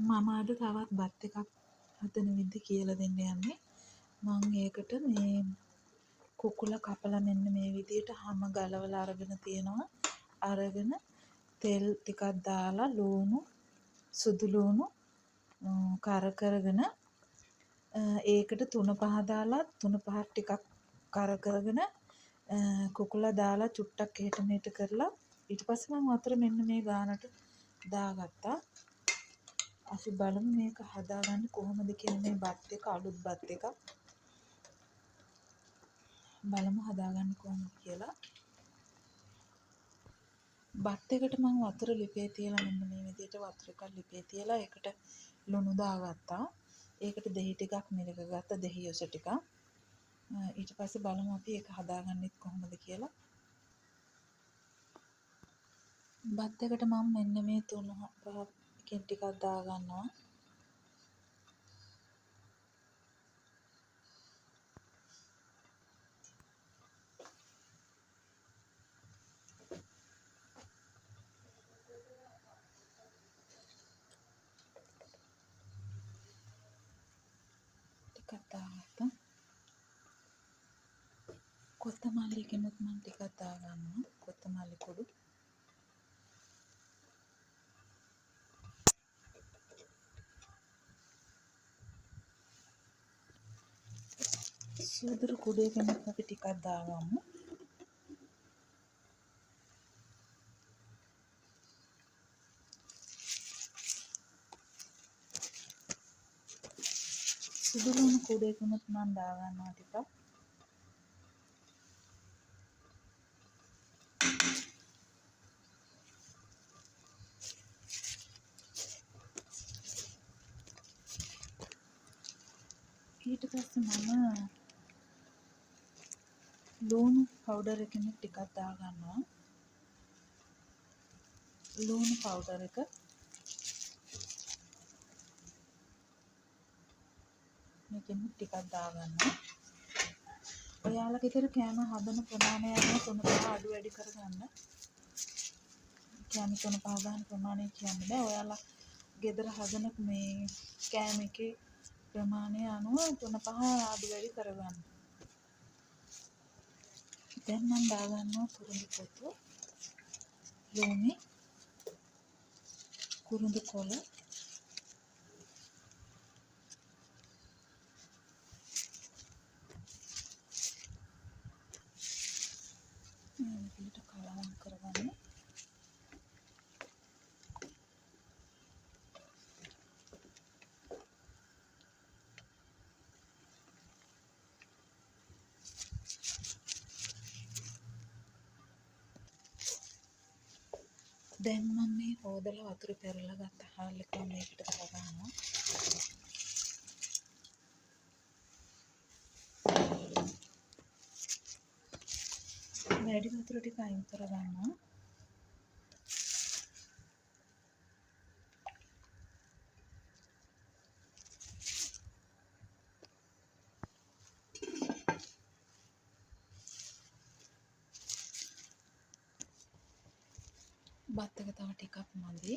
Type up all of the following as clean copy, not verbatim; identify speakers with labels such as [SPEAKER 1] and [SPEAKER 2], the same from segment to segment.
[SPEAKER 1] මම අද තවත් බත් එකක් හදන විදිහ කියලා දෙන්න යන්නේ. මම ඒකට මේ කුකුල කපලා මෙන්න මේ විදිහට හැම ගලවලා අරගෙන තියෙනවා. අරගෙන තෙල් ටිකක් දාලා ලුණු සුදු ලුණු කරකරගෙන ඒකට 3-5 දාලා 3-5 ටිකක් කරකරගෙන කුකුලා දාලා චුට්ටක් එහෙට මෙහෙට කරලා ඊට පස්සේ මම වතුර මෙන්න මේ ගානට දාගත්තා. අපි බලමු මේක හදාගන්නේ කොහොමද කියලා. මේ බත් එක අලුත් බත් එකක්. බලමු හදාගන්නේ කොහොමද කියලා. බත් එකට මම වතුර ලිපේ තියලා මෙන්න මේ විදිහට වතුර එකක් ලිපේ තියලා ඒකට ලුණු දාගත්තා. ඒකට දෙහි ටිකක් මිරික ගත්තා, දෙහි යොස ටිකක්. ඊට පස්සේ බලමු අපි ඒක හදාගන්නෙත් කොහොමද කියලා. බත් එකට මම මෙන්න මේ 3-5 එකෙන් ටිකක් දාගන්නවා. ටිකක් දාගත්තා. කොත්තමල්ලි කෙනෙක් මම ටිකක් දාගන්නවා. කොත්තමල්ලි කුඩු. සුදුරු කුඩේ කෙනෙක් අපි ටිකක් දාගමු. සුදු ලුණු කුඩේ කෙනෙක් මම දාගන්නවා ටිකක්. ඊට පස්සේ මම ලුණු පවුඩර් එකෙන් ටිකක් දාගන්නවා. ලුණු පවුඩර් එක මේකෙන් ටිකක් දාගන්නවා. ඔයාලා ගෙදර කෑම හදන ප්‍රමාණය අනුව 3-5 අඩු වැඩි කරගන්න. කෑම 3-5 දාන ප්‍රමාණය කියන්න බෑ. ඔයාලා ගෙදර හදන මේ කෑම එකේ ප්‍රමාණය අනුව 3-5 අඩු වැඩි කරගන්න. දැන් මම දාගන්නවා කුරුඳු පොතු, ලුණි, කුරුඳු කොළ, මේ විදිහට කලවම් කරගන්න. දැන් මම මේ හොදලා වතුර පෙරලා ගත්ත හාල් එක මේකට දාගන්නවා. වැඩි වතුර ටික අයින් කරගන්නවා. බත් එක තව ටිකක් මදි.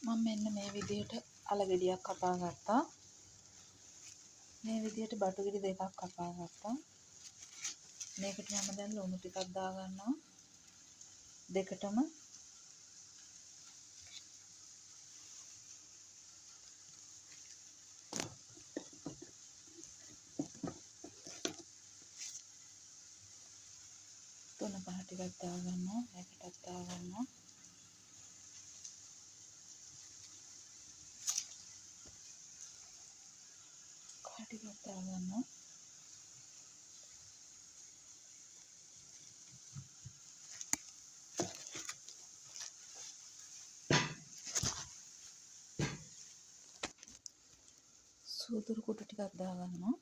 [SPEAKER 1] මම මෙන්න මේ විදිහට අලගෙඩියක් කපා ගත්තා. මේ විදිහට බටුගිරි දෙකක් කපා ගත්තා. මේකට මම දැන් ලුණු ටිකක් දාගන්නවා. දෙකටම තුන පහ ටිකක් දාගන්නවා. මේකටත් දාගන්නවා. කහ ටිකක් දාගන්නවා. සුදුරු කුඩු ටිකක් දාගන්නවා.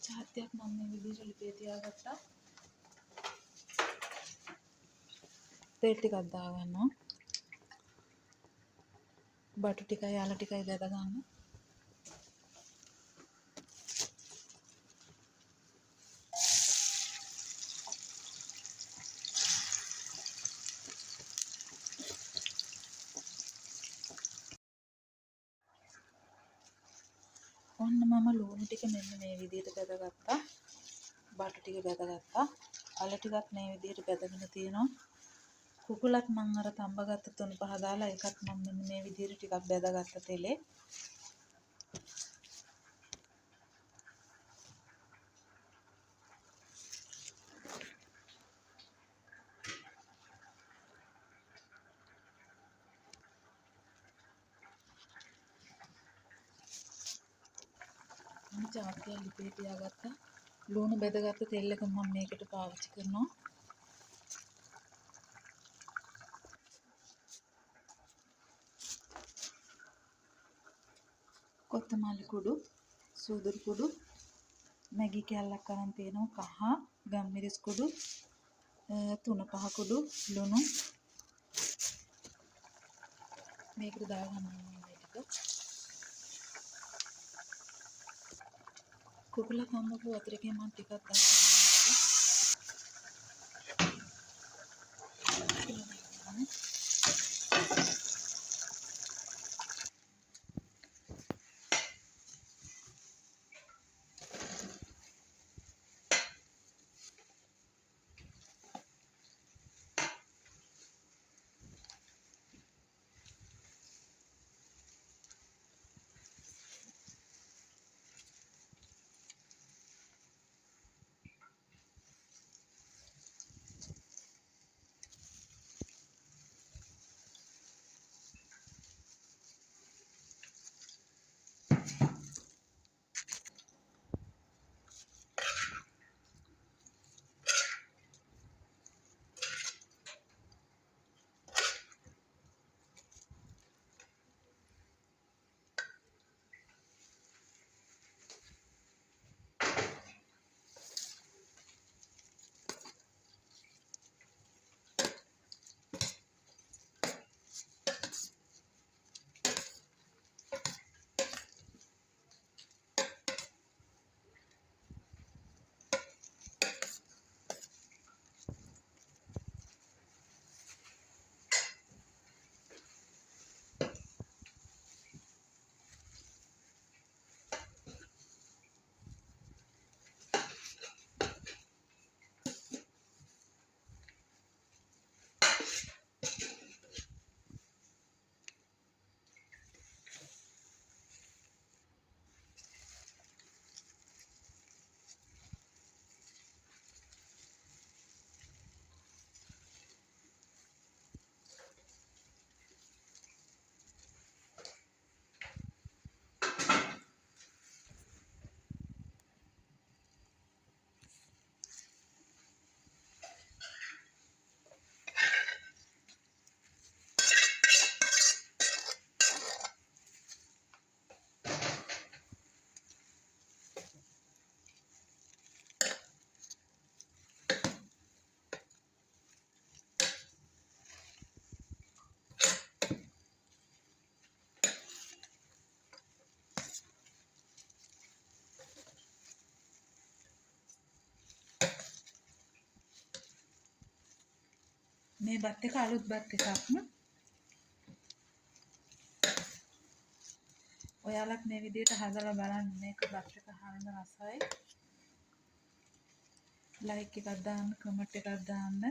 [SPEAKER 1] චාත්‍යයක් මම මේ විදිහට ලිපේ තියාගත්තා. තෙල් ටිකක් දාගන්නවා. බටු ටිකයි යාල ටිකයි බෙද ගන්න. ඔන්න මම ලුණු ටික මෙන්න මේ විදිහට බෙදගත්තා. බටු ටික බෙදගත්තා. අල ටිකක් මේ විදිහට බෙදගෙන තියෙනවා. කුකුලත් මම අර තඹගත්ත 3-5 දාලා ඒකත් මම මෙන්න මේ විදිහට ටිකක් බෙදගත්ත තෙලේ. මම චාක්කය ලිපේ තියාගත්තා. ලුණු බෙදගත්ත තෙල් එක මම මේකට පාවිච්චි කරනවා. කොත්තමල්ලි කුඩු, සූදුරු කුඩු, මැගි කෑල්ලක් අරන් තියෙනවා කහ, ගම්මිරිස් කුඩු, 3-5 කුඩු ලුණු මේකට දාගන්නවා මේ ටික. කුකුල කම්මපු වතුරකින් මම ටිකක් දාගන්නවා. මේ බත් එක අලුත් බත් එකක්. ඔයාලත් මේ විදිහට හදලා බලන්න. මේක බත් එක හරිම රසයි. ලයික් එකක් දාන්න, කමෙන්ට් එකක් දාන්න.